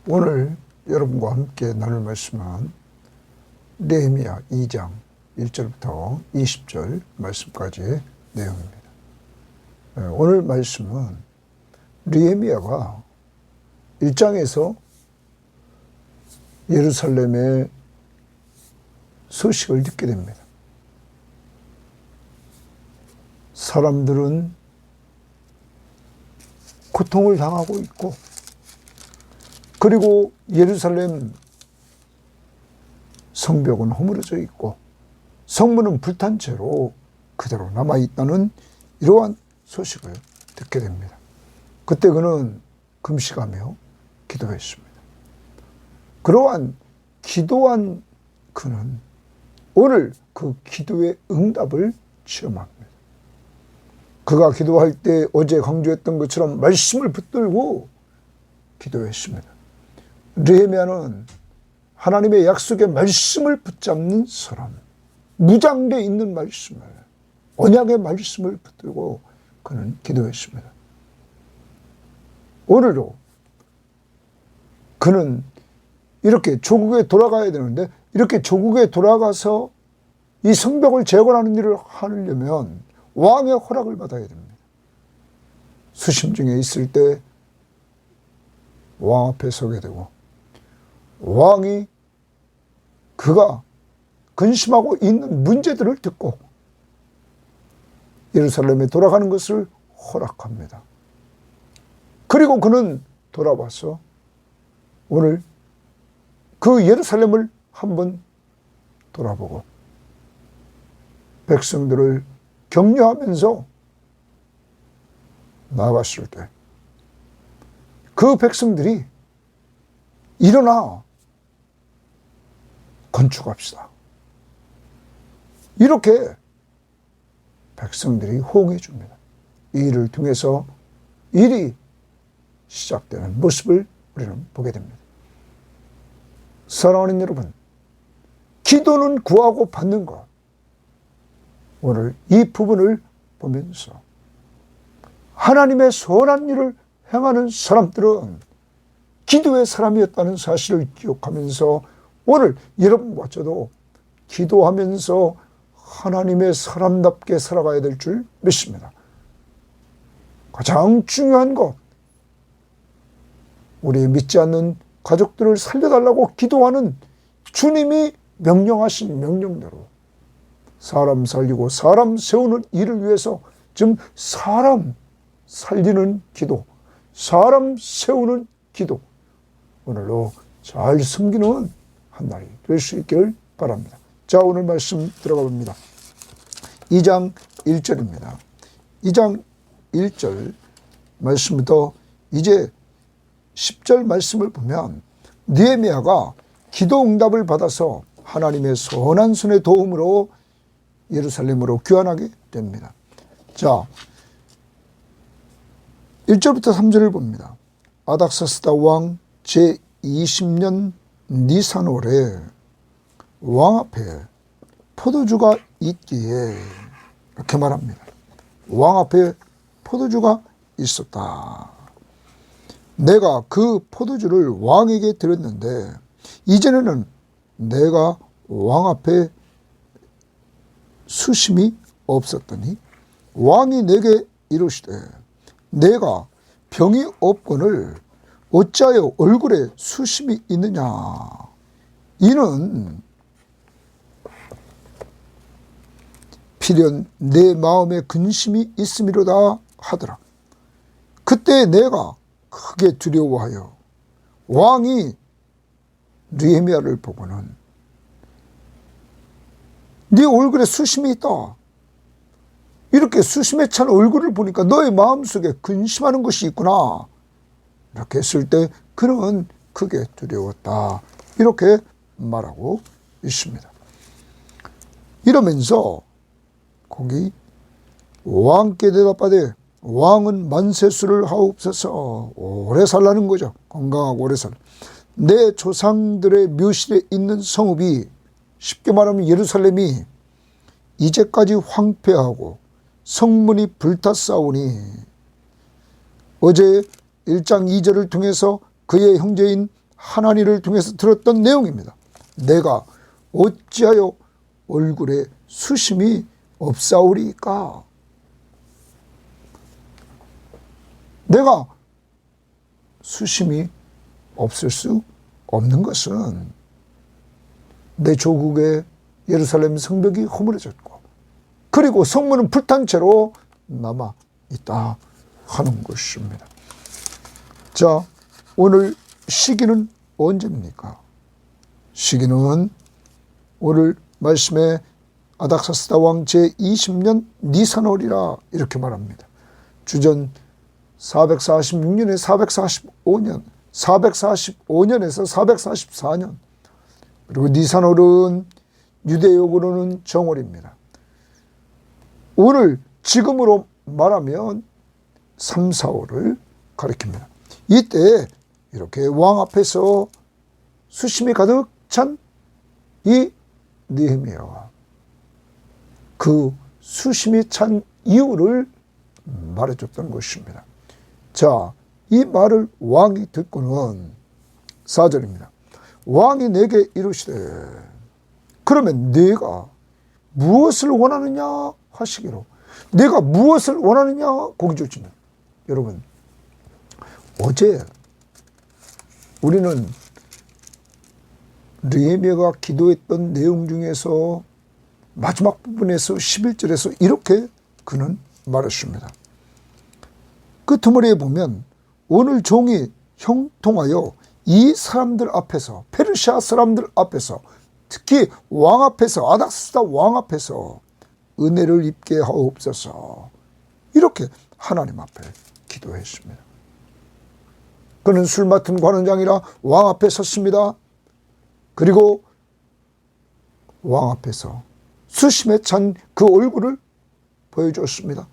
오늘 여러분과 함께 나눌 말씀은 느헤미야 2장 1절부터 20절 말씀까지의 내용입니다. 오늘 말씀은 느헤미야가 1장에서 예루살렘의 소식을 듣게 됩니다. 사람들은 고통을 당하고 있고, 그리고 예루살렘 성벽은 허물어져 있고 성문은 불탄 채로 그대로 남아있다는 이러한 소식을 듣게 됩니다. 그때 그는 금식하며 기도했습니다. 그러한 기도한 그는 오늘 그 기도의 응답을 체험합니다. 그가 기도할 때 어제 강조했던 것처럼 말씀을 붙들고 기도했습니다. 느헤미야는 하나님의 약속의 말씀을 붙잡는 사람, 무장되어 있는 말씀을, 언약의 말씀을 붙들고 그는 기도했습니다. 오늘도 그는 이렇게 조국에 돌아가야 되는데, 이렇게 조국에 돌아가서 이 성벽을 재건하는 일을 하려면 왕의 허락을 받아야 됩니다. 수심 중에 있을 때 왕 앞에 서게 되고, 왕이 그가 근심하고 있는 문제들을 듣고 예루살렘에 돌아가는 것을 허락합니다. 그리고 그는 돌아와서 오늘 그 예루살렘을 한번 돌아보고 백성들을 격려하면서 나아갔을 때 그 백성들이 일어나 건축합시다, 이렇게 백성들이 호응해 줍니다. 이 일을 통해서 일이 시작되는 모습을 우리는 보게 됩니다. 사랑하는 여러분, 기도는 구하고 받는 것, 오늘 이 부분을 보면서 하나님의 선한 일을 행하는 사람들은 기도의 사람이었다는 사실을 기억하면서 오늘 여러분과 저도 기도하면서 하나님의 사람답게 살아가야 될 줄 믿습니다. 가장 중요한 것, 우리 믿지 않는 가족들을 살려달라고 기도하는 주님이 명령하신 명령대로 사람 살리고 사람 세우는 일을 위해서, 지금 사람 살리는 기도, 사람 세우는 기도, 오늘로 잘 섬기는 한 날이 될 수 있기를 바랍니다. 자, 오늘 말씀 들어가 봅니다. 2장 1절입니다. 2장 1절 말씀부터 이제 10절 말씀을 보면 느헤미야가 기도 응답을 받아서 하나님의 선한 손의 도움으로 예루살렘으로 귀환하게 됩니다. 자, 1절부터 3절을 봅니다. 아닥사스다 왕 제20년 니산월에 왕 앞에 포도주가 있기에, 이렇게 말합니다. 왕 앞에 포도주가 있었다. 내가 그 포도주를 왕에게 드렸는데 이전에는 내가 왕 앞에 수심이 없었더니 왕이 내게 이르시되 내가 병이 없거늘 어찌하여 얼굴에 수심이 있느냐, 이는 필연 내 마음에 근심이 있음이로다 하더라. 그때 내가 크게 두려워하여 왕이 느헤미야를 보고는 네 얼굴에 수심이 있다, 이렇게 수심에 찬 얼굴을 보니까 너의 마음속에 근심하는 것이 있구나, 이렇게 했을 때 그는 크게 두려웠다, 이렇게 말하고 있습니다. 이러면서 거기 왕께 대답하되 왕은 만세수를 하옵소서, 오래 살라는 거죠. 건강하고 오래 살. 내 조상들의 묘실에 있는 성읍이, 쉽게 말하면 예루살렘이 이제까지 황폐하고 성문이 불탔사오니 어제 1장 2절을 통해서 그의 형제인 하나니를 통해서 들었던 내용입니다. 내가 어찌하여 얼굴에 수심이 없사오리까? 내가 수심이 없을 수 없는 것은 내 조국의 예루살렘 성벽이 허물어졌고 그리고 성문은 불탄 채로 남아 있다 하는 것입니다. 자, 오늘 시기는 언제입니까? 시기는 오늘 말씀에 아닥사스다 왕 제20년 니산월이라 이렇게 말합니다. 주전 446년에 445년, 445년에서 444년. 그리고 니산월은 유대역으로는 정월입니다. 오늘 지금으로 말하면 3, 4월을 가리킵니다. 이때 이렇게 왕 앞에서 수심이 가득 찬 이 느헤미야와 그 수심이 찬 이유를 말해줬던 것입니다. 자, 이 말을 왕이 듣고는 4절입니다. 왕이 내게 이르시되 그러면 네가 무엇을 원하느냐 하시기로. 내가 무엇을 원하느냐 고기 줄지는. 여러분, 어제 우리는 느헤미야가 기도했던 내용 중에서 마지막 부분에서 11절에서 이렇게 그는 말했습니다. 그 드머리에 보면 오늘 종이 형통하여 이 사람들 앞에서, 페르시아 사람들 앞에서, 특히 왕 앞에서, 아닥사스다 왕 앞에서 은혜를 입게 하옵소서. 이렇게 하나님 앞에 기도했습니다. 그는 술 맡은 관원장이라 왕 앞에 섰습니다. 그리고 왕 앞에서 수심에 찬 그 얼굴을 보여줬습니다.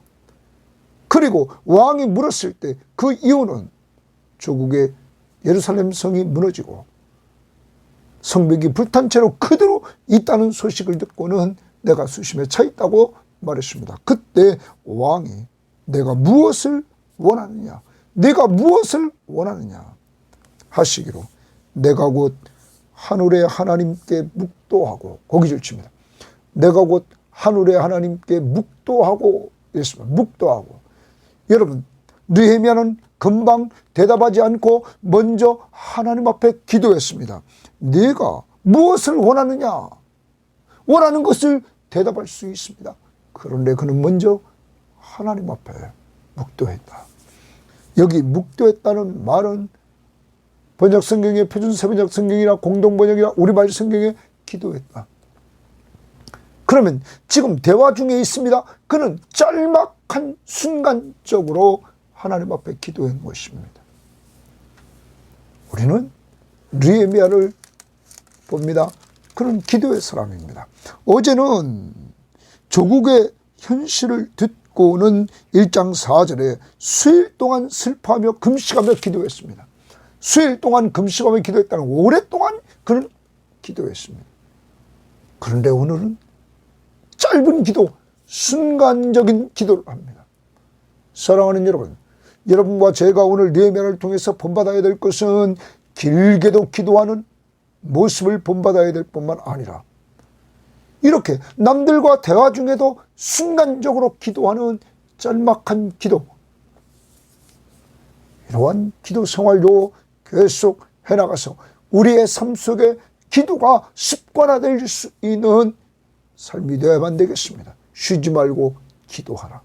그리고 왕이 물었을 때 그 이유는 조국의 예루살렘 성이 무너지고 성벽이 불탄 채로 그대로 있다는 소식을 듣고는 내가 수심에 차 있다고 말했습니다. 그때 왕이 내가 무엇을 원하느냐, 내가 무엇을 원하느냐 하시기로 내가 곧 하늘의 하나님께 묵도하고, 고기를 칩니다. 내가 곧 하늘의 하나님께 묵도하고 이랬습니다. 묵도하고. 여러분, 느헤미야는 금방 대답하지 않고 먼저 하나님 앞에 기도했습니다. 네가 무엇을 원하느냐? 원하는 것을 대답할 수 있습니다. 그런데 그는 먼저 하나님 앞에 묵도했다. 여기 묵도했다는 말은 번역 성경의 표준세 번역 성경이나 공동번역이나 우리말 성경에 기도했다. 그러면 지금 대화 중에 있습니다. 그는 짤막한 순간적으로 하나님 앞에 기도한 것입니다. 우리는 느헤미야를 봅니다. 그는 기도의 사람입니다. 어제는 조국의 현실을 듣고는 1장 4절에 수일 동안 슬퍼하며 금식하며 기도했습니다. 수일 동안 금식하며 기도했다는 오랫동안 그는 기도했습니다. 그런데 오늘은 짧은 기도, 순간적인 기도를 합니다. 사랑하는 여러분, 여러분과 제가 오늘 느헤미야를 통해서 본받아야 될 것은 길게도 기도하는 모습을 본받아야 될 뿐만 아니라 이렇게 남들과 대화 중에도 순간적으로 기도하는 짤막한 기도, 이러한 기도 생활도 계속 해나가서 우리의 삶 속에 기도가 습관화될 수 있는 삶이 되어야만 되겠습니다. 쉬지 말고 기도하라.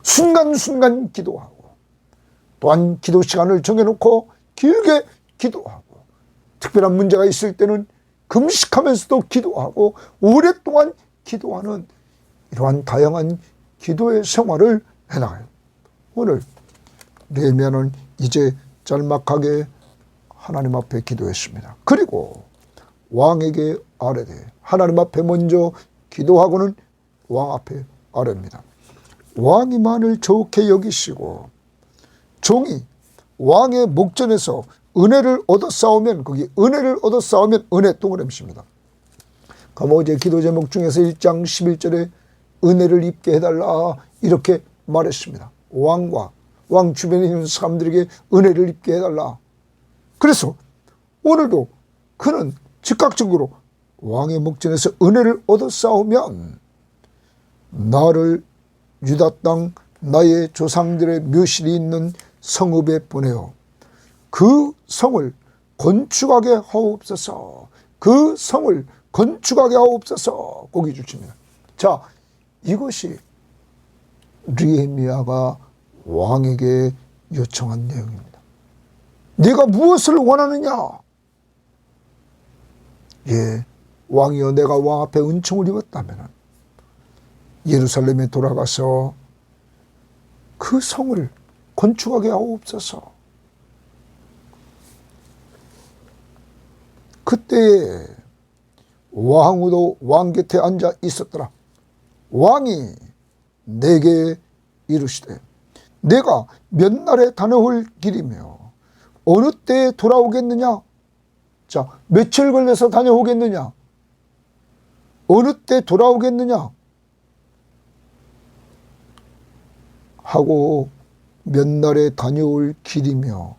순간순간 기도하고, 또한 기도 시간을 정해놓고 길게 기도하고, 특별한 문제가 있을 때는 금식하면서도 기도하고 오랫동안 기도하는 이러한 다양한 기도의 생활을 해나가요. 오늘 느헤미야는 이제 짤막하게 하나님 앞에 기도했습니다. 그리고 왕에게 아뢰되, 하나님 앞에 먼저 기도하고는 왕 앞에 아뢰입니다. 왕이 만일 좋게 여기시고 종이 왕의 목전에서 은혜를 얻어 싸우면, 거기 은혜를 얻어 싸우면 은혜 동그라미입니다. 그럼 어제 기도 제목 중에서 1장 11절에 은혜를 입게 해달라 이렇게 말했습니다. 왕과 왕 주변에 있는 사람들에게 은혜를 입게 해달라. 그래서 오늘도 그는 즉각적으로 왕의 목전에서 은혜를 얻어 싸우면 나를 유다 땅 나의 조상들의 묘실이 있는 성읍에 보내어 그 성을 건축하게 하옵소서. 그 성을 건축하게 하옵소서. 고기 주십니다. 자, 이것이 느헤미야가 왕에게 요청한 내용입니다. 네가 무엇을 원하느냐? 예, 왕이여, 내가 왕 앞에 은총을 입었다면 예루살렘에 돌아가서 그 성을 건축하게 하옵소서. 그때 왕후도 왕 곁에 앉아 있었더라. 왕이 내게 이르시되 내가 몇 날에 다녀올 길이며 어느 때에 돌아오겠느냐? 자, 며칠 걸려서 다녀오겠느냐? 어느 때 돌아오겠느냐? 하고 몇 날에 다녀올 길이며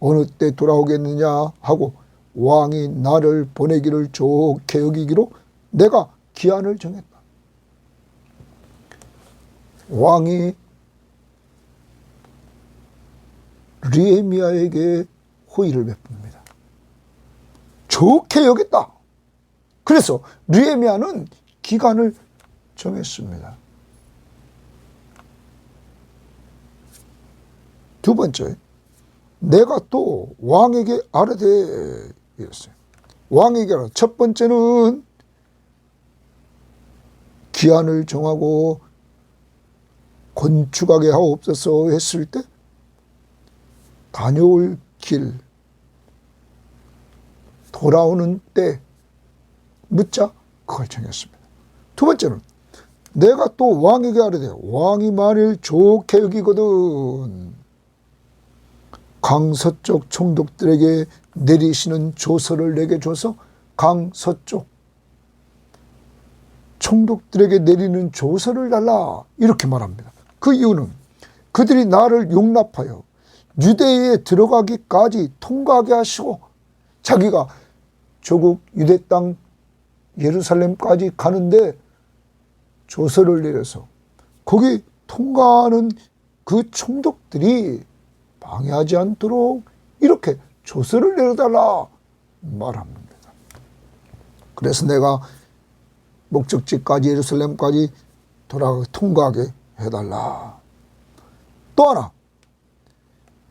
어느 때 돌아오겠느냐 하고 왕이 나를 보내기를 좋게 여기기로 내가 기한을 정했다. 왕이 느헤미야에게 호의를 베풉니다. 좋게 여겼다. 그래서 느헤미야는 기간을 정했습니다. 두 번째, 내가 또 왕에게 아뢰되 이랬어요. 왕에게 아뢰. 첫 번째는 기한을 정하고 건축하게 하옵소서 했을 때 다녀올 길, 돌아오는 때 묻자, 그걸 정했습니다. 두 번째는 내가 또 왕에게 아뢰되 왕이 만일 좋게 여기거든 강서쪽 총독들에게 내리시는 조서를 내게 줘서 강서쪽 총독들에게 내리는 조서를 달라, 이렇게 말합니다. 그 이유는 그들이 나를 용납하여 유대에 들어가기까지 통과하게 하시고 자기가 조국 유대 땅 예루살렘까지 가는데 조서를 내려서 거기 통과하는 그 총독들이 방해하지 않도록 이렇게 조서를 내려달라 말합니다. 그래서 내가 목적지까지 예루살렘까지 통과하게 해달라. 또 하나,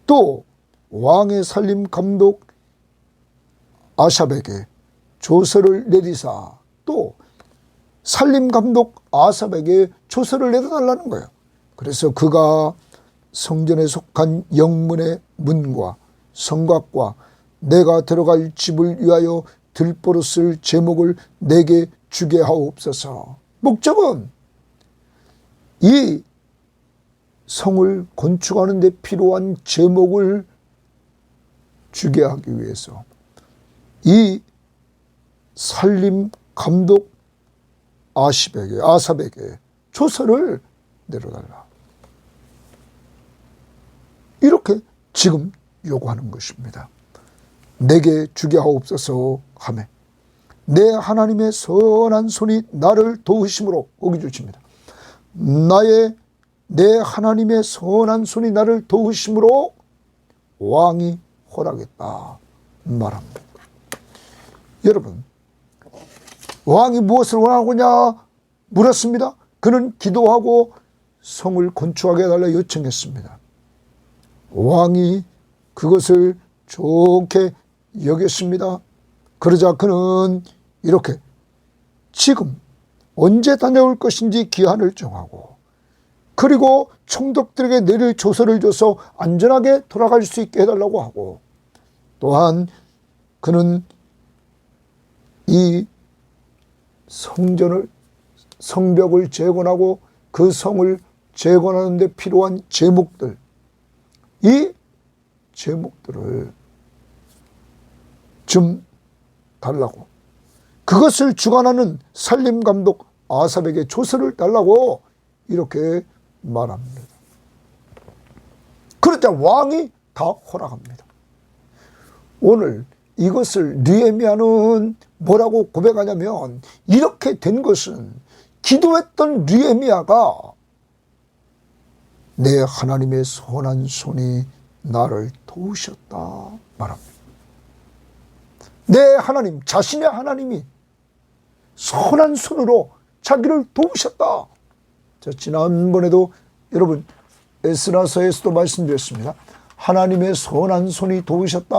또 왕의 살림 감독 아삽에게 조서를 내리사 또 살림 감독 아삽에게 조서를 내려달라는 거예요. 그래서 그가 성전에 속한 영문의 문과 성곽과 내가 들어갈 집을 위하여 들보로 쓸 제목을 내게 주게 하옵소서. 목적은 이 성을 건축하는 데 필요한 제목을 주게 하기 위해서 이 살림 감독 아삽에게 조서를 내려달라. 이렇게 지금 요구하는 것입니다. 내게 주게 하옵소서 하매 내 하나님의 선한 손이 나를 도우심으로, 거기 주십니다. 내 하나님의 선한 손이 나를 도우심으로 왕이 허락했다 말합니다. 여러분, 왕이 무엇을 원하느냐 물었습니다. 그는 기도하고 성을 건축하게 해달라 요청했습니다. 왕이 그것을 좋게 여겼습니다. 그러자 그는 이렇게 지금 언제 다녀올 것인지 기한을 정하고 그리고 총독들에게 내릴 조서를 줘서 안전하게 돌아갈 수 있게 해달라고 하고 또한 그는 이 성벽을 재건하고 그 성을 재건하는 데 필요한 제목들, 이 제목들을 좀 달라고, 그것을 주관하는 살림감독 아삽에게 조서를 달라고 이렇게 말합니다. 그러자 왕이 다 허락합니다. 오늘 이것을 느헤미야는 뭐라고 고백하냐면, 이렇게 된 것은 기도했던 느헤미야가 내 하나님의 선한 손이 나를 도우셨다 말합니다. 내 하나님, 자신의 하나님이 선한 손으로 자기를 도우셨다. 자, 지난번에도 여러분 에스라서에서도 말씀드렸습니다. 하나님의 선한 손이 도우셨다.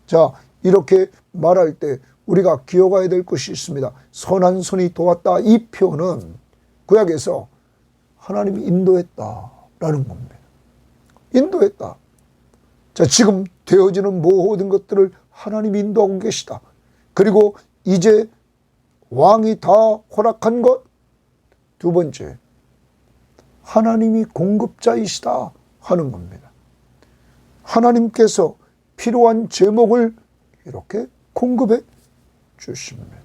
자, 이렇게 말할 때 우리가 기억해야 될 것이 있습니다. 선한 손이 도왔다. 이 표현은 구약에서 하나님이 인도했다라는 겁니다. 인도했다. 자, 지금 되어지는 모든 것들을 하나님이 인도하고 계시다. 그리고 이제 왕이 다 허락한 것. 두 번째, 하나님이 공급자이시다 하는 겁니다. 하나님께서 필요한 제목을 이렇게 공급해 주십니다.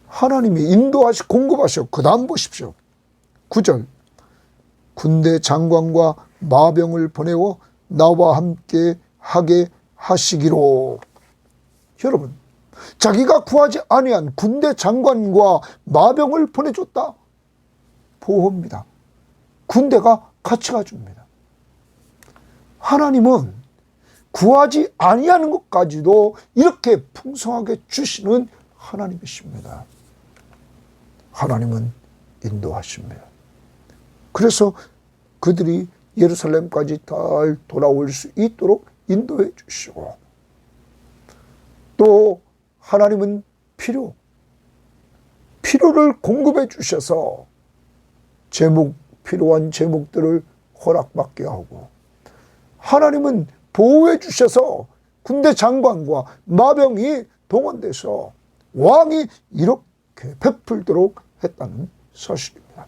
하나님이 인도하시고 공급하시고, 그 다음 보십시오. 9절, 군대 장관과 마병을 보내어 나와 함께 하게 하시기로. 여러분, 자기가 구하지 아니한 군대 장관과 마병을 보내줬다. 보호입니다. 군대가 같이 가줍니다. 하나님은 구하지 아니하는 것까지도 이렇게 풍성하게 주시는 하나님이십니다. 하나님은 인도하십니다. 그래서 그들이 예루살렘까지 잘 돌아올 수 있도록 인도해 주시고, 또 하나님은 필요를 공급해 주셔서 필요한 제목들을 허락받게 하고, 하나님은 보호해 주셔서 군대 장관과 마병이 동원돼서 왕이 이렇게 베풀도록 했다는 사실입니다.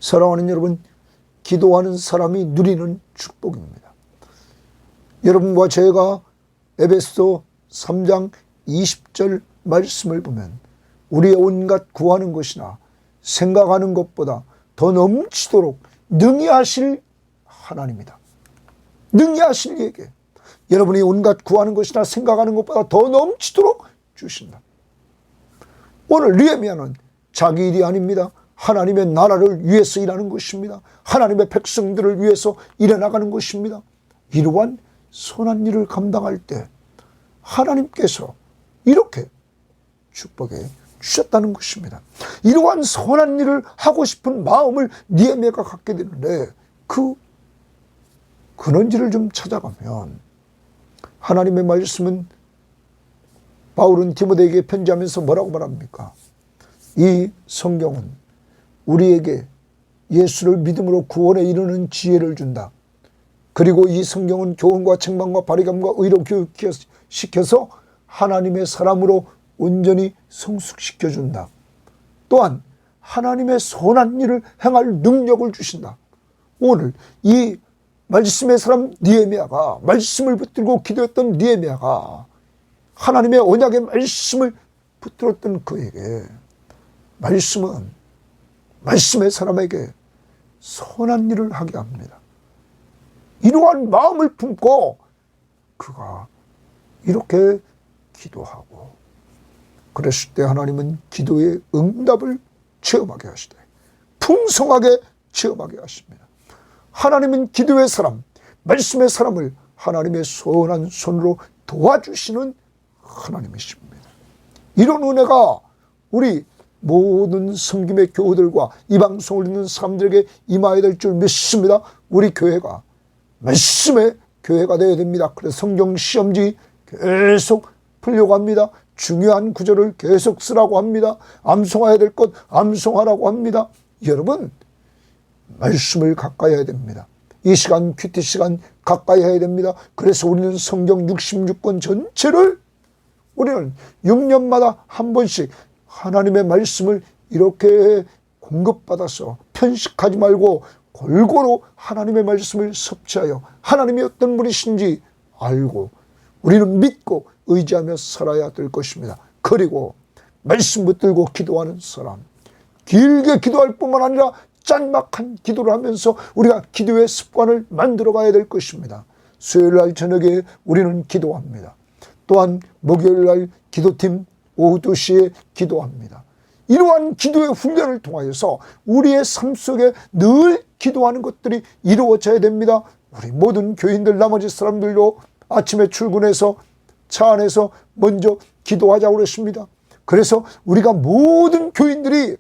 사랑하는 여러분, 기도하는 사람이 누리는 축복입니다. 여러분과 제가 에베소 3장 20절 말씀을 보면, 우리의 온갖 구하는 것이나 생각하는 것보다 더 넘치도록 능히 하실 하나님이다. 능히 하실 이에게 여러분이 온갖 구하는 것이나 생각하는 것보다 더 넘치도록 주신다. 오늘 느헤미야는 자기 일이 아닙니다. 하나님의 나라를 위해서 일하는 것입니다. 하나님의 백성들을 위해서 일해나가는 것입니다. 이러한 선한 일을 감당할 때 하나님께서 이렇게 축복해 주셨다는 것입니다. 이러한 선한 일을 하고 싶은 마음을 느헤미야가 갖게 되는데, 그 근원지를 좀 찾아가면 하나님의 말씀은, 바울은 디모데에게 편지하면서 뭐라고 말합니까? 이 성경은 우리에게 예수를 믿음으로 구원에 이르는 지혜를 준다. 그리고 이 성경은 교훈과 책망과 바리감과 의로 교육시켜서 하나님의 사람으로 온전히 성숙시켜준다. 또한 하나님의 선한 일을 행할 능력을 주신다. 오늘 이 말씀의 사람 느헤미야가, 말씀을 붙들고 기도했던 느헤미야가 하나님의 언약의 말씀을 붙들었던 그에게, 말씀은 말씀의 사람에게 선한 일을 하게 합니다. 이러한 마음을 품고 그가 이렇게 기도하고 그랬을 때 하나님은 기도의 응답을 체험하게 하시되 풍성하게 체험하게 하십니다. 하나님은 기도의 사람, 말씀의 사람을 하나님의 선한 손으로 도와주시는 하나님이십니다. 이런 은혜가 우리 모든 섬김의 교우들과 이 방송을 듣는 사람들에게 임하여야 될 줄 믿습니다. 우리 교회가 말씀의 교회가 되어야 됩니다. 그래서 성경 시험지 계속 풀려고 합니다. 중요한 구절을 계속 쓰라고 합니다. 암송해야 될 것 암송하라고 합니다. 여러분, 말씀을 가까이 해야 됩니다. 이 시간, 큐티 시간 가까이 해야 됩니다. 그래서 우리는 성경 66권 전체를 우리는 6년마다 한 번씩 하나님의 말씀을 이렇게 공급받아서 편식하지 말고 골고루 하나님의 말씀을 섭취하여 하나님이 어떤 분이신지 알고 우리는 믿고 의지하며 살아야 될 것입니다. 그리고 말씀 붙들고 기도하는 사람, 길게 기도할 뿐만 아니라 짤막한 기도를 하면서 우리가 기도의 습관을 만들어 가야 될 것입니다. 수요일날 저녁에 우리는 기도합니다. 또한 목요일날 기도팀 오후 2시에 기도합니다. 이러한 기도의 훈련을 통하여서 우리의 삶 속에 늘 기도하는 것들이 이루어져야 됩니다. 우리 모든 교인들, 나머지 사람들도 아침에 출근해서 차 안에서 먼저 기도하자고 그랬습니다. 그래서 우리가 모든 교인들이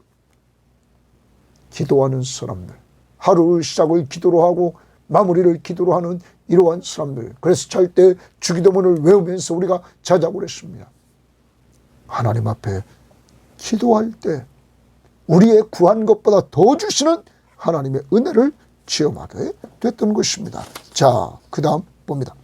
기도하는 사람들, 하루 시작을 기도로 하고 마무리를 기도로 하는 이러한 사람들, 그래서 잘 때 주기도문을 외우면서 우리가 자자고 그랬습니다. 하나님 앞에 기도할 때 우리의 구한 것보다 더 주시는 하나님의 은혜를 체험하게 됐던 것입니다. 자, 그 다음 봅니다.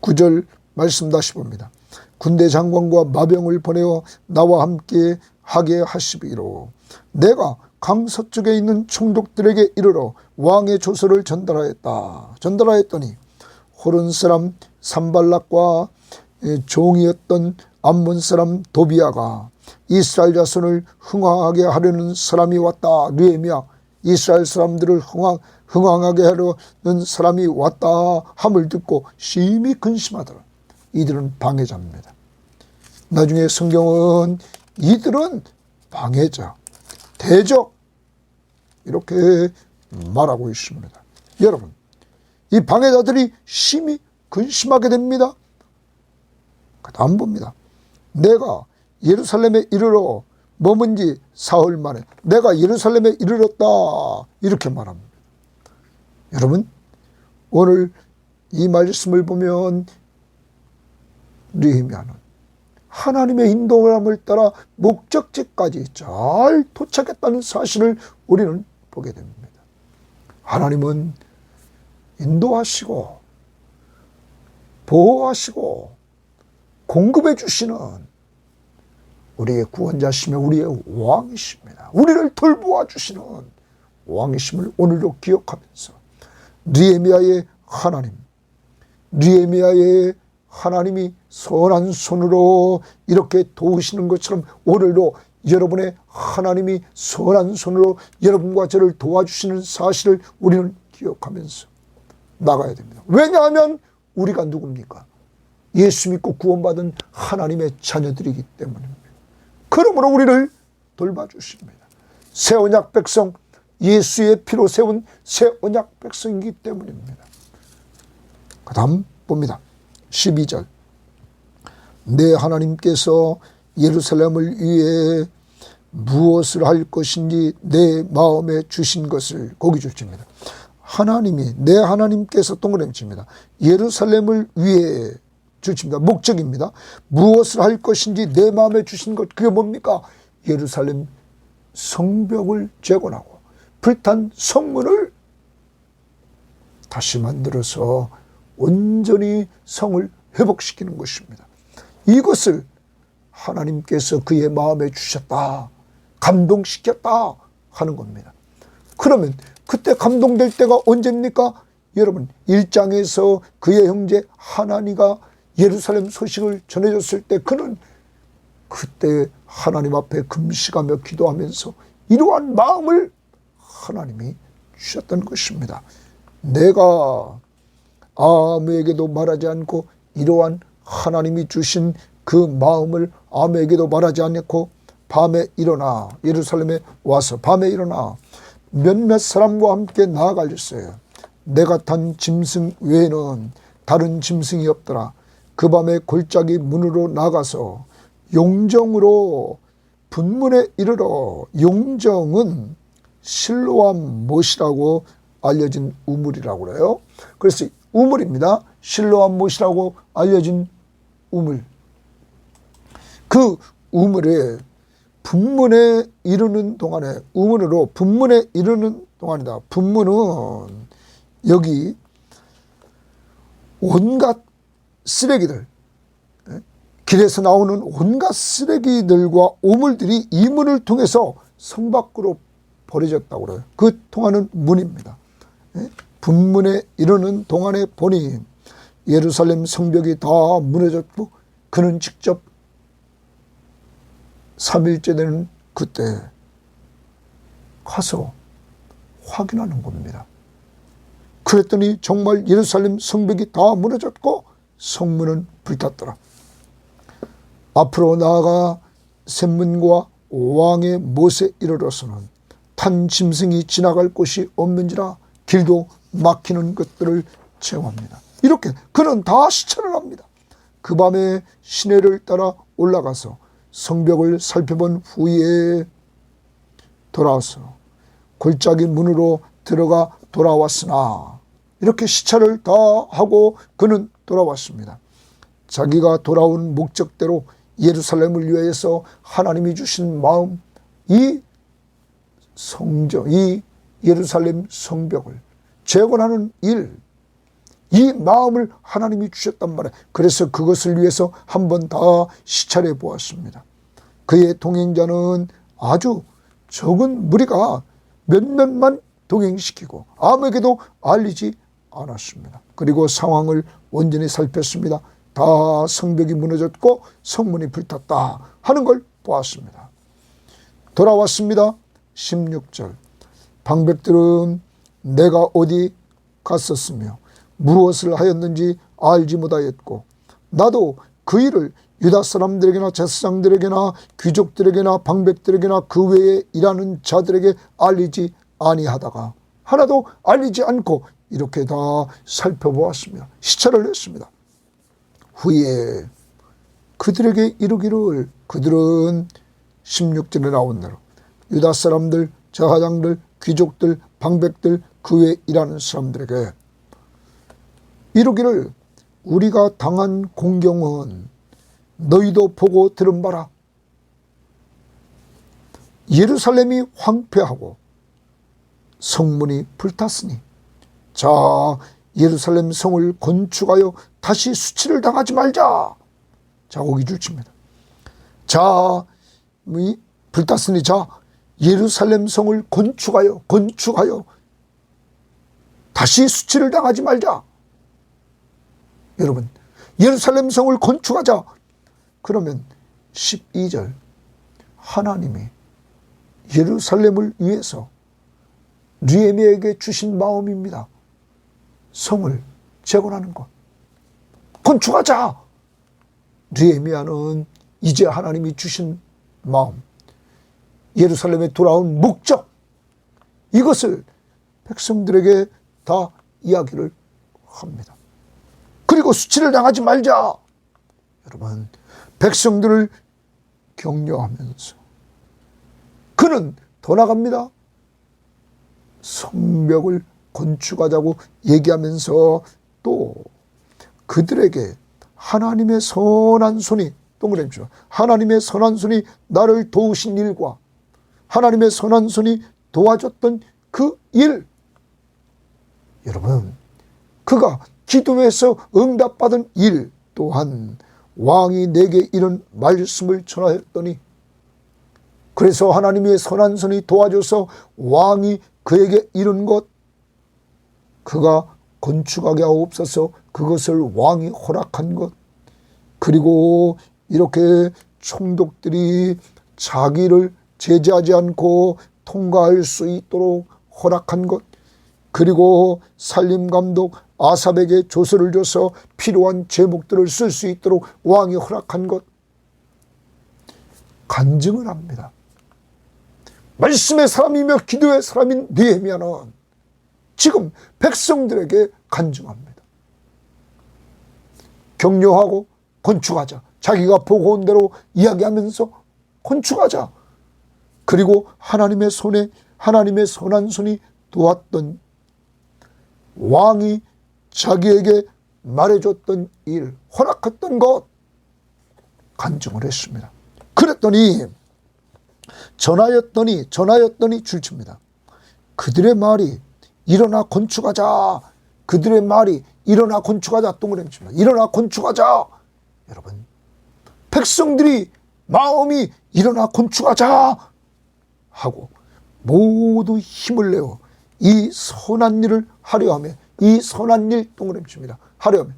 9절 말씀 다시 봅니다. 군대 장관과 마병을 보내어 나와 함께 하게 하시기로 내가 강 서쪽에 있는 총독들에게 이르러 왕의 조서를 전달하였더니 호른 사람 산발락과 종이었던 암몬 사람 도비아가 이스라엘 자손을 흥왕하게 하려는 사람이 왔다. 느헤미야, 이스라엘 사람들을 흥왕하게 하려는 사람이 왔다 함을 듣고 심히 근심하더라. 이들은 방해자입니다. 나중에 성경은 이들은 방해자, 대적 이렇게 말하고 있습니다. 여러분, 이 방해자들이 심히 근심하게 됩니다. 다음 봅니다. 내가 예루살렘에 이르러 머문 지 사흘 만에 내가 예루살렘에 이르렀다 이렇게 말합니다. 여러분, 오늘 이 말씀을 보면 느헤미야는 하나님의 인도함을 따라 목적지까지 잘 도착했다는 사실을 우리는 보게 됩니다. 하나님은 인도하시고 보호하시고 공급해 주시는 우리의 구원자시며 우리의 왕이십니다. 우리를 돌보아 주시는 왕이심을 오늘도 기억하면서 느헤미야의 하나님, 느헤미야의 하나님이 선한 손으로 이렇게 도우시는 것처럼 오늘도 여러분의 하나님이 선한 손으로 여러분과 저를 도와주시는 사실을 우리는 기억하면서 나가야 됩니다. 왜냐하면 우리가 누굽니까? 예수 믿고 구원받은 하나님의 자녀들이기 때문입니다. 그러므로 우리를 돌봐주십니다. 새 언약 백성, 예수의 피로 세운 새 언약 백성이기 때문입니다. 그 다음 봅니다. 12절. 내 하나님께서 예루살렘을 위해 무엇을 할 것인지 내 마음에 주신 것을 거기 주십니다. 하나님이, 내 하나님께서 동그라미 칩니다. 예루살렘을 위해 주십니다. 목적입니다. 무엇을 할 것인지 내 마음에 주신 것, 그게 뭡니까? 예루살렘 성벽을 재건하고 불탄 성문을 다시 만들어서 온전히 성을 회복시키는 것입니다. 이것을 하나님께서 그의 마음에 주셨다, 감동시켰다 하는 겁니다. 그러면 그때 감동될 때가 언제입니까? 여러분, 1장에서 그의 형제 하나니가 예루살렘 소식을 전해줬을 때 그는 그때 하나님 앞에 금식하며 기도하면서 이러한 마음을 하나님이 주셨던 것입니다. 내가 아무에게도 말하지 않고 이러한 하나님이 주신 그 마음을 아무에게도 말하지 않고 밤에 일어나 예루살렘에 와서 밤에 일어나 몇몇 사람과 함께 나아가셨어요. 내가 탄 짐승 외에는 다른 짐승이 없더라. 그 밤에 골짜기 문으로 나가서 용정으로 분문에 이르러, 용정은 실로암 못이라고 알려진 우물이라고 그래요. 그래서 우물입니다. 실로암 못이라고 알려진 우물. 그 우물에 분문에 이르는 동안에, 우물으로 분문에 이르는 동안이다. 분문은 여기 온갖 쓰레기들, 길에서 나오는 온갖 쓰레기들과 오물들이 이 문을 통해서 성 밖으로 버려졌다고 그래요. 그 통하는 문입니다. 분문에 이르는 동안에 보니 예루살렘 성벽이 다 무너졌고 그는 직접 3일째 되는 그때 가서 확인하는 겁니다. 그랬더니 정말 예루살렘 성벽이 다 무너졌고 성문은 불탔더라. 앞으로 나아가 샘문과 왕의 못에 이르러서는 탄 짐승이 지나갈 곳이 없는지라 길도 막히는 것들을 체험합니다. 이렇게 그는 다 시찰을 합니다. 그 밤에 시내를 따라 올라가서 성벽을 살펴본 후에 돌아와서 골짜기 문으로 들어가 돌아왔으나, 이렇게 시찰을 다 하고 그는 돌아왔습니다. 자기가 돌아온 목적대로 예루살렘을 위해서 하나님이 주신 마음, 이 성전, 이 예루살렘 성벽을 재건하는 일, 이 마음을 하나님이 주셨단 말이에요. 그래서 그것을 위해서 한 번 더 시찰해 보았습니다. 그의 동행자는 아주 적은 무리가 몇몇만 동행시키고 아무에게도 알리지 않았습니다. 그리고 상황을 온전히 살폈습니다. 다 성벽이 무너졌고 성문이 불탔다 하는 걸 보았습니다. 돌아왔습니다. 16절. 방백들은 내가 어디 갔었으며 무엇을 하였는지 알지 못하였고 나도 그 일을 유다 사람들에게나 제사장들에게나 귀족들에게나 방백들에게나 그 외에 일하는 자들에게 알리지 아니하다가 하나도 알리지 않고 이렇게 다 살펴보았으며 시찰을 했습니다. 후에 그들에게 이르기를, 그들은 16절에 나온 대로 유다 사람들, 제사장들, 귀족들, 방백들, 그 외에 일하는 사람들에게 이르기를, 우리가 당한 공경은 너희도 보고 들은 바라. 예루살렘이 황폐하고 성문이 불탔으니 자, 예루살렘 성을 건축하여 다시 수치를 당하지 말자. 자고기 줄칩니다. 자, 불탔으니 자, 예루살렘 성을 건축하여 다시 수치를 당하지 말자. 여러분, 예루살렘 성을 건축하자. 그러면 12절, 하나님이 예루살렘을 위해서 느헤미야에게 주신 마음입니다. 성을 재건하는 것, 건축하자. 느헤미야는 이제 하나님이 주신 마음, 예루살렘에 돌아온 목적, 이것을 백성들에게 다 이야기를 합니다. 그리고 수치를 당하지 말자. 여러분, 백성들을 격려하면서 그는 더 나갑니다. 성벽을 건축하자고 얘기하면서 또 그들에게 하나님의 선한 손이, 동그라미 쳐, 하나님의 선한 손이 나를 도우신 일과 하나님의 선한 손이 도와줬던 그 일, 여러분, 그가 기도해서 응답받은 일 또한 왕이 내게 이런 말씀을 전하였더니, 그래서 하나님의 선한 손이 도와줘서 왕이 그에게 이룬 것, 그가 건축하게 하옵소서, 그것을 왕이 허락한 것, 그리고 이렇게 총독들이 자기를 제재하지 않고 통과할 수 있도록 허락한 것, 그리고 산림감독 아삽에게 조서를 줘서 필요한 제목들을 쓸 수 있도록 왕이 허락한 것, 간증을 합니다. 말씀의 사람이며 기도의 사람인 느헤미야는 지금 백성들에게 간증합니다. 격려하고 건축하자. 자기가 보고 온 대로 이야기하면서 건축하자. 그리고 하나님의 손에, 하나님의 선한 손이 도왔던, 왕이 자기에게 말해줬던 일, 허락했던 것, 간증을 했습니다. 그랬더니 전하였더니 줄칩니다. 그들의 말이 일어나 건축하자. 그들의 말이 일어나 건축하자. 동그라미 칩니다. 일어나 건축하자. 여러분, 백성들이 마음이 일어나 건축하자 하고 모두 힘을 내어 이 선한 일을 하려 하며, 이 선한 일, 동그라미 칩니다, 하려 하며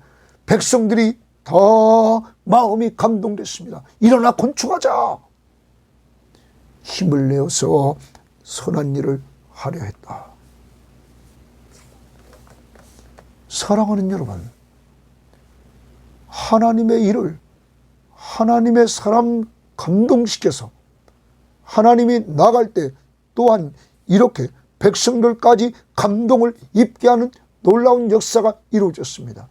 백성들이 더 마음이 감동됐습니다. 일어나 건축하자. 힘을 내어서 선한 일을 하려 했다. 사랑하는 여러분, 하나님의 일을 하나님의 사람 감동시켜서 하나님이 나갈 때 또한 이렇게 백성들까지 감동을 입게 하는 놀라운 역사가 이루어졌습니다.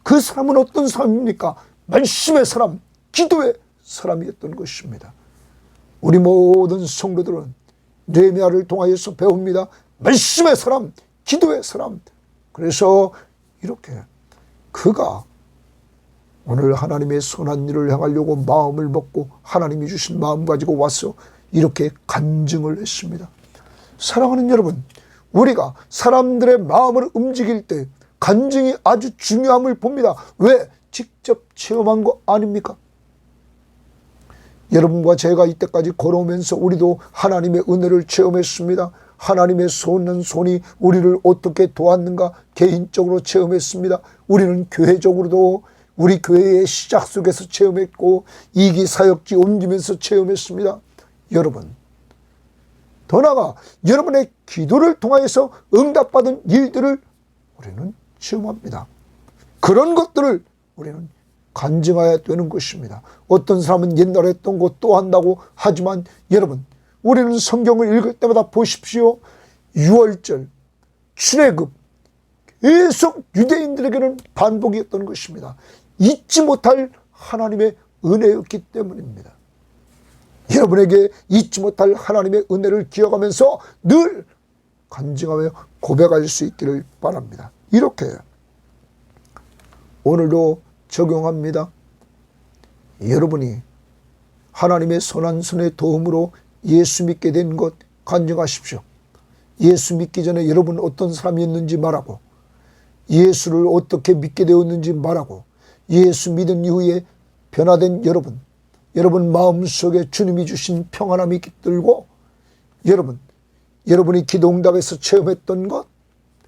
그 사람은 어떤 사람입니까? 말씀의 사람, 기도의 사람이었던 것입니다. 우리 모든 성도들은 느헤미야를 통하여서 배웁니다. 말씀의 사람, 기도의 사람. 그래서 이렇게 그가 오늘 하나님의 선한 일을 행하려고 마음을 먹고 하나님이 주신 마음 가지고 와서 이렇게 간증을 했습니다. 사랑하는 여러분, 우리가 사람들의 마음을 움직일 때 간증이 아주 중요함을 봅니다. 왜? 직접 체험한 거 아닙니까? 여러분과 제가 이때까지 걸어오면서 우리도 하나님의 은혜를 체험했습니다. 하나님의 선한 손이 우리를 어떻게 도왔는가 개인적으로 체험했습니다. 우리는 교회적으로도 우리 교회의 시작 속에서 체험했고 이기 사역지 옮기면서 체험했습니다. 여러분, 더 나아가 여러분의 기도를 통하여서 응답받은 일들을 우리는 체험합니다. 그런 것들을 우리는 간증해야 되는 것입니다. 어떤 사람은 옛날에 했던 것 또 한다고 하지만 여러분, 우리는 성경을 읽을 때마다 보십시오. 유월절, 출애굽 계속 유대인들에게는 반복이었던 것입니다. 잊지 못할 하나님의 은혜였기 때문입니다. 여러분에게 잊지 못할 하나님의 은혜를 기억하면서 늘 간증하며 고백할 수 있기를 바랍니다. 이렇게 오늘도 적용합니다. 여러분이 하나님의 선한 손의 도움으로 예수 믿게 된 것 간증하십시오. 예수 믿기 전에 여러분 어떤 사람이었는지 말하고 예수를 어떻게 믿게 되었는지 말하고 예수 믿은 이후에 변화된 여러분 마음속에 주님이 주신 평안함이 깃들고 여러분이 기도 응답에서 체험했던 것,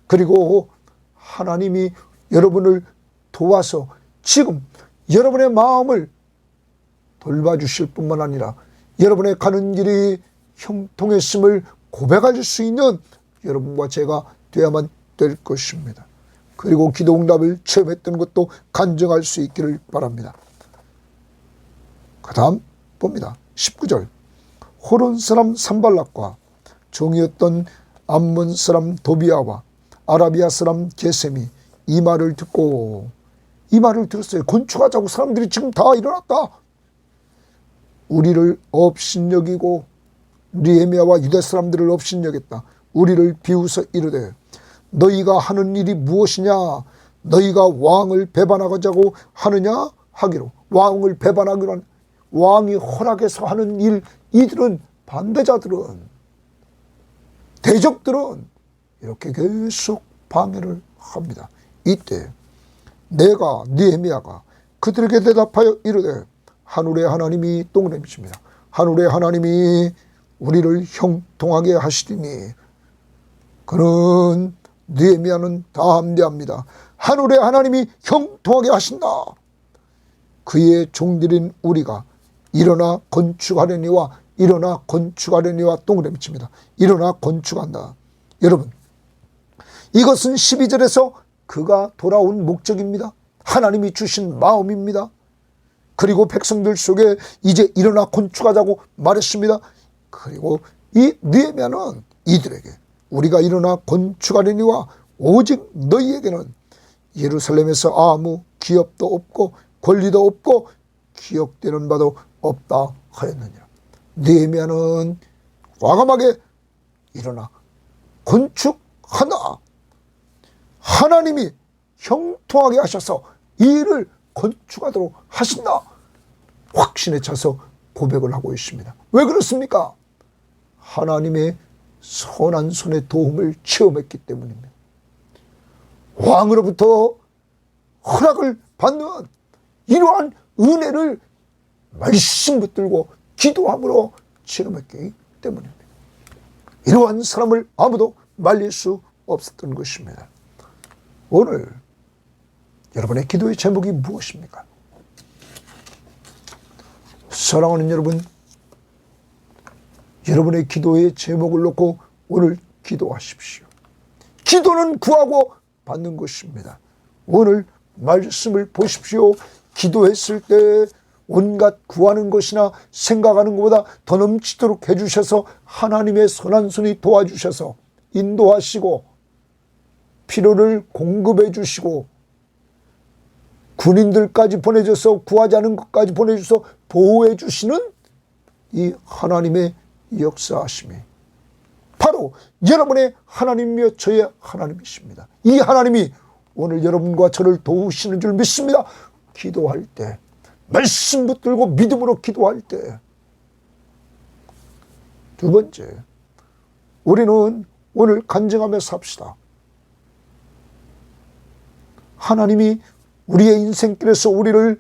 그리고 하나님이 여러분을 도와서 지금 여러분의 마음을 돌봐주실 뿐만 아니라 여러분의 가는 길이 형통했음을 고백할 수 있는 여러분과 제가 되어야만 될 것입니다. 그리고 기도 응답을 체험했던 것도 간증할 수 있기를 바랍니다. 그 다음 봅니다. 19절, 호론 사람 산발락과 종이었던 암몬 사람 도비아와 아라비아 사람 게셈이 이 말을 듣고, 이 말을 들었어요. 건축하자고 사람들이 지금 다 일어났다. 우리를 업신여기고 느헤미야와 유대 사람들을 업신여겼다. 우리를 비웃어 이르되 너희가 하는 일이 무엇이냐? 너희가 왕을 배반하자고 하느냐? 하기로, 왕을 배반하기로 한, 왕이 허락해서 하는 일, 이들은 반대자들은, 대적들은 이렇게 계속 방해를 합니다. 이때 내가 느헤미야가 그들에게 대답하여 이르되 하늘의 하나님이 동그라미십니다. 하늘의 하나님이 우리를 형통하게 하시리니 그는 느헤미야는 담대합니다. 하늘의 하나님이 형통하게 하신다. 그의 종들인 우리가 일어나 건축하려니와 일어나 건축하려니와 동그라미칩니다. 일어나 건축한다. 여러분, 이것은 12절에서 그가 돌아온 목적입니다. 하나님이 주신 마음입니다. 그리고 백성들 속에 이제 일어나 건축하자고 말했습니다. 그리고 이 느헤미야는 이들에게 우리가 일어나 건축하려니와 오직 너희에게는 예루살렘에서 아무 기업도 없고 권리도 없고 기억되는 바도 없다 하였느니라. 느헤미야는 과감하게 일어나 건축하나, 하나님이 형통하게 하셔서 이 일을 건축하도록 하신다 확신에 차서 고백을 하고 있습니다. 왜 그렇습니까? 하나님의 선한 손의 도움을 체험했기 때문입니다. 왕으로부터 허락을 받는 이러한 은혜를 말씀 붙들고 기도함으로 체험했기 때문입니다. 이러한 사람을 아무도 말릴 수 없었던 것입니다. 오늘 여러분의 기도의 제목이 무엇입니까? 사랑하는 여러분, 여러분의 기도의 제목을 놓고 오늘 기도하십시오. 기도는 구하고 받는 것입니다. 오늘 말씀을 보십시오. 기도했을 때 온갖 구하는 것이나 생각하는 것보다 더 넘치도록 해주셔서 하나님의 선한 손이 도와주셔서 인도하시고 필요를 공급해 주시고 군인들까지 보내줘서 구하지 않은 것까지 보내줘서 보호해 주시는 이 하나님의 역사하심이 바로 여러분의 하나님이며 저의 하나님이십니다. 이 하나님이 오늘 여러분과 저를 도우시는 줄 믿습니다. 기도할 때, 말씀 붙들고 믿음으로 기도할 때. 두 번째, 우리는 오늘 간증하며 삽시다. 하나님이 우리의 인생길에서 우리를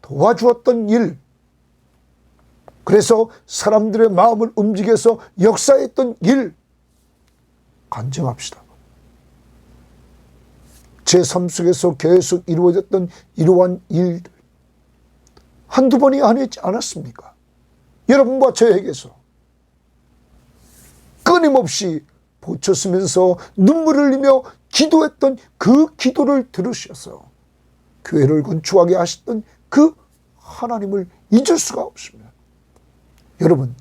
도와주었던 일, 그래서 사람들의 마음을 움직여서 역사했던 일 간증합시다. 제 삶 속에서 계속 이루어졌던 이러한 일들 한두 번이 아니지 않았습니까? 여러분과 저에게서 끊임없이 보쳤으면서 눈물을 흘리며 기도했던 그 기도를 들으셔서 교회를 건축하게 하셨던 그 하나님을 잊을 수가 없습니다. 여러분,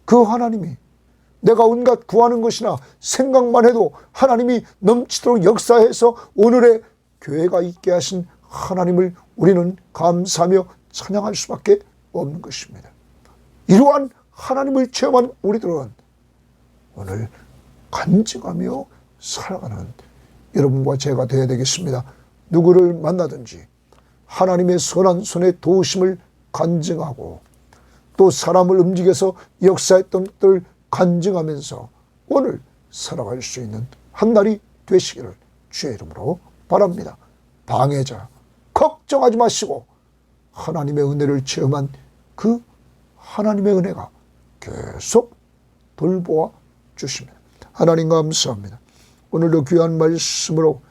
그 하나님이 내가 온갖 구하는 것이나 생각만 해도 하나님이 넘치도록 역사해서 오늘의 교회가 있게 하신 하나님을 우리는 감사하며 찬양할 수밖에 없는 것입니다. 이러한 하나님을 체험한 우리들은 오늘 간증하며 살아가는 여러분과 제가 되어야 되겠습니다. 누구를 만나든지 하나님의 선한 손의 도우심을 간증하고 또 사람을 움직여서 역사했던 것들을 간증하면서 오늘 살아갈 수 있는 한 날이 되시기를 주의 이름으로 바랍니다. 방해자 걱정하지 마시고 하나님의 은혜를 체험한 그 하나님의 은혜가 계속 돌보아 주십니다. 하나님 감사합니다. 오늘도 귀한 말씀으로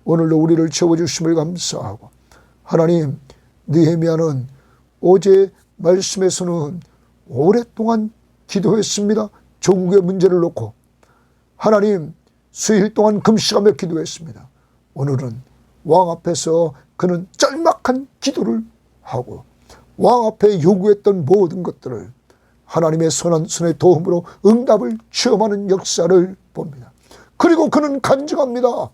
오늘도 우리를 채워주심을 감사하고 하나님, 느헤미야는 어제 말씀에서는 오랫동안 기도했습니다. 조국의 문제를 놓고 하나님 수일 동안 금식하며 기도했습니다. 오늘은 왕 앞에서 그는 짤막한 기도를 하고 왕 앞에 요구했던 모든 것들을 하나님의 선한 손의 도움으로 응답을 체험하는 역사를 봅니다. 그리고 그는 간증합니다.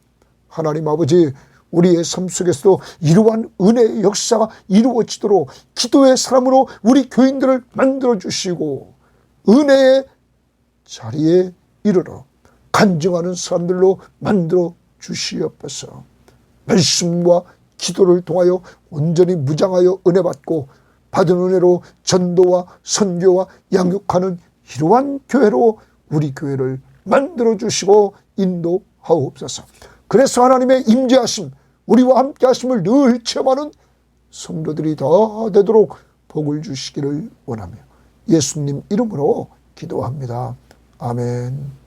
하나님 아버지, 우리의 삶 속에서도 이러한 은혜의 역사가 이루어지도록 기도의 사람으로 우리 교인들을 만들어주시고 은혜의 자리에 이르러 간증하는 사람들로 만들어 주시옵소서. 말씀과 기도를 통하여 온전히 무장하여 은혜 받고 받은 은혜로 전도와 선교와 양육하는 이러한 교회로 우리 교회를 만들어 주시고 인도하옵소서. 그래서 하나님의 임재하심, 우리와 함께 하심을 늘 체험하는 성도들이 다 되도록 복을 주시기를 원하며 예수님 이름으로 기도합니다. 아멘.